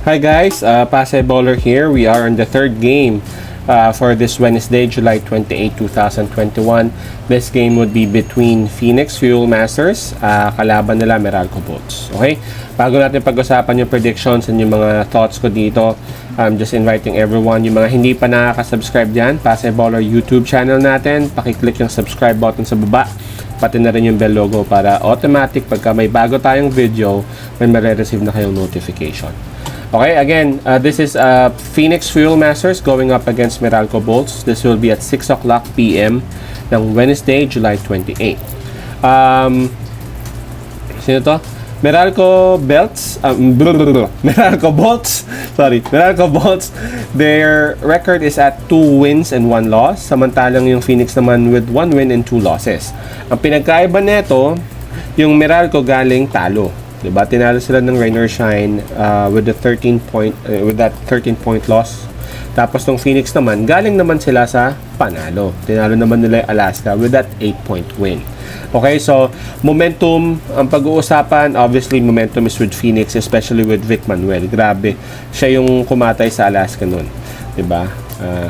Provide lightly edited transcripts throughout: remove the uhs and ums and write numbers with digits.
Hi guys, Pasay Bowler here. We are on the third game for this Wednesday, July 28, 2021. This game would be between Phoenix Fuel Masters, kalaban nila Meralco Boats. Okay? Bago natin pag-usapan yung predictions and yung mga thoughts ko dito, I'm just inviting everyone, yung mga hindi pa nakaka-subscribe dyan, Pasay Bowler YouTube channel natin, pakiclick yung subscribe button sa baba, pati na rin yung bell logo para automatic pagka may bago tayong video, may marireceive na kayong notification. Okay, again, this is Phoenix Fuel Masters going up against Meralco Bolts. This will be at 6 o'clock p.m. ng Wednesday, July 28. Sino to? Meralco Belts, Meralco Bolts, sorry, Meralco Bolts, their record is at 2 wins and 1 loss. Samantalang yung Phoenix naman with 1 win and 2 losses. Ang pinagkaiba nito, yung Meralco galing talo. Diba? Tinalo sila ng rain or shine with that 13 point loss. Tapos tong Phoenix naman, galing naman sila sa panalo. Tinalo naman nila yung Alaska with that 8 point win. Okay, so momentum ang pag-uusapan, obviously momentum is with Phoenix, especially with Vic Manuel. Grabe, siya yung kumatay sa Alaska nun. Diba?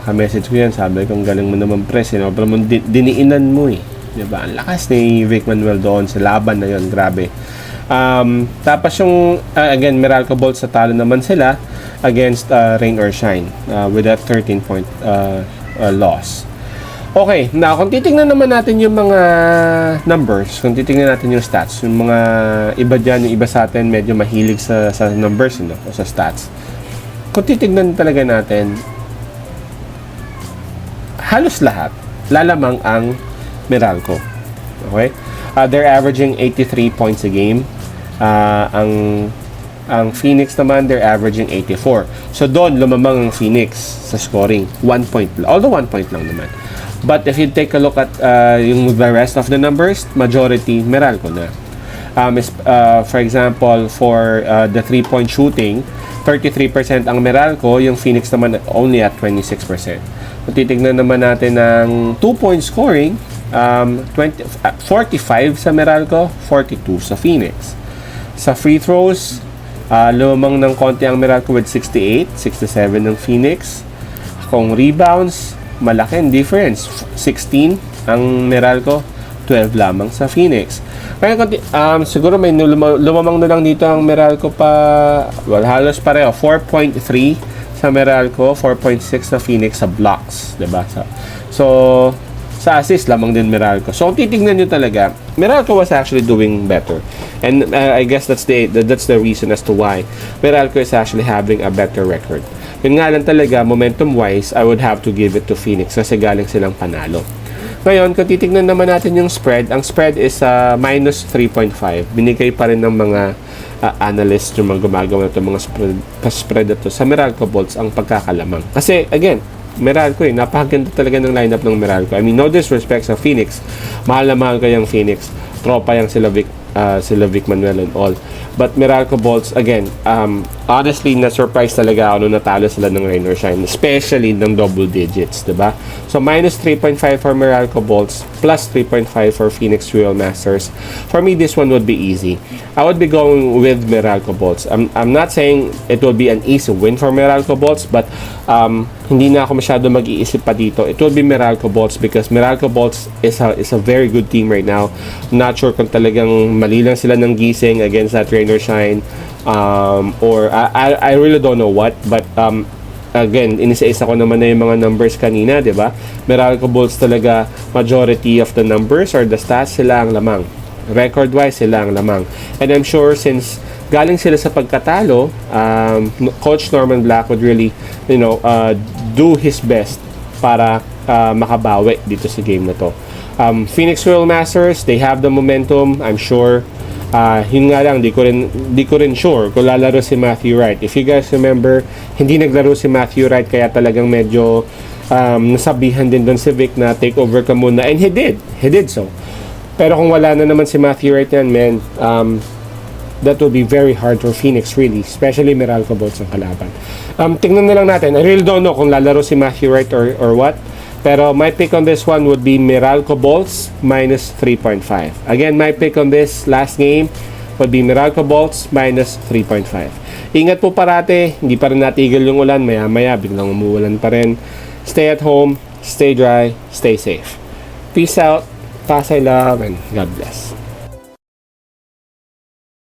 Ka-message ko yan, sabi ko, galing mo naman press, pero diniinan mo eh. Diba? Ang lakas ni Vic Manuel doon sa laban na yun, grabe. Tapos yung again Meralco Bolts sa talo naman sila against Rain or Shine with that 13 point loss. Okay, now kung titingnan naman natin yung mga numbers, kung titingnan natin yung stats, yung mga iba dyan, yung iba sa atin medyo mahilig sa numbers, no? O sa stats. Kung titingnan talaga natin, halos lahat lalamang ang Meralco. Okay? They're averaging 83 points a game. Ang Phoenix naman, they're averaging 84. So doon, lumamang ang Phoenix sa scoring. 1 point. Although 1 point lang naman. But if you take a look at yung the rest of the numbers, majority, Meralco na. For example, for the 3-point shooting, 33% ang Meralco, yung Phoenix naman only at 26%. Kung titignan naman natin ng 2-point scoring, 45 sa Meralco, 42 sa Phoenix. Sa free throws, lumang ng konti ang Meralco with 68, 67 ng Phoenix. Kung rebounds, malaking difference. 16 ang Meralco, 12 lamang sa Phoenix. Kaya siguro may lumamang na lang dito ang Meralco pa, well, halos pareho, 4.3 sa Meralco, 4.6 sa Phoenix sa blocks, diba? So sa assist lamang din Meralco. So kung titignan nyo talaga, Meralco was actually doing better. And I guess that's the reason as to why Meralco is actually having a better record. Yun nga lang talaga, momentum-wise, I would have to give it to Phoenix kasi galing silang panalo. Ngayon, kung titignan naman natin yung spread, ang spread is minus 3.5. Binigay pa rin ng mga analysts yung mga gumagawa na mga spread ito sa Meralco Bolts ang pagkakalamang. Kasi, again, Meralco napakaganda talaga ng lineup ng Meralco. I mean, no disrespect sa Phoenix. Mahal na mahal ko yung Phoenix. Tropa yung sila Vic Manuel and all. But Meralco Bolts, again, honestly, na-surprise talaga ako nung natalo sila ng rain or shine. Especially ng double digits, diba? So, minus 3.5 for Meralco Bolts, plus 3.5 for Phoenix Fuel Masters. For me, this one would be easy. I would be going with Meralco Bolts. I'm not saying it will be an easy win for Meralco Bolts, but hindi na ako masyado mag-iisip pa dito. It will be Meralco Bolts because Meralco Bolts is a very good team right now. I'm not sure kung talagang mali lang sila ng gising against that rain or shine, or I really don't know what, but again, inisa-isa ko naman na yung mga numbers kanina, di ba? Meralco Bolts talaga, majority of the numbers or the stats, sila ang lamang. Record-wise, sila ang lamang. And I'm sure since galing sila sa pagkatalo, Coach Norman Black would really, do his best para makabawi dito sa game na to. Phoenix Fuel Masters, they have the momentum, I'm sure. Yun nga lang, di ko rin sure kung lalaro si Matthew Wright. If you guys remember, hindi naglaro si Matthew Wright, kaya talagang medyo nasabihan din doon si Vic na take over ka muna, and he did so. Pero kung wala na naman si Matthew Wright yan, man, that will be very hard for Phoenix, really, especially Meralco Bolts ang kalaban. Tingnan na lang natin, I really don't know kung lalaro si Matthew Wright or what. Pero my pick on this one would be Meralco Bolts minus 3.5. Again, my pick on this last game would be Meralco Bolts minus 3.5. Ingat po parate, hindi pa rin natigil yung ulan, maya-maya biglang umuulan pa rin. Stay at home, stay dry, stay safe. Peace out, Pasay love, and God bless.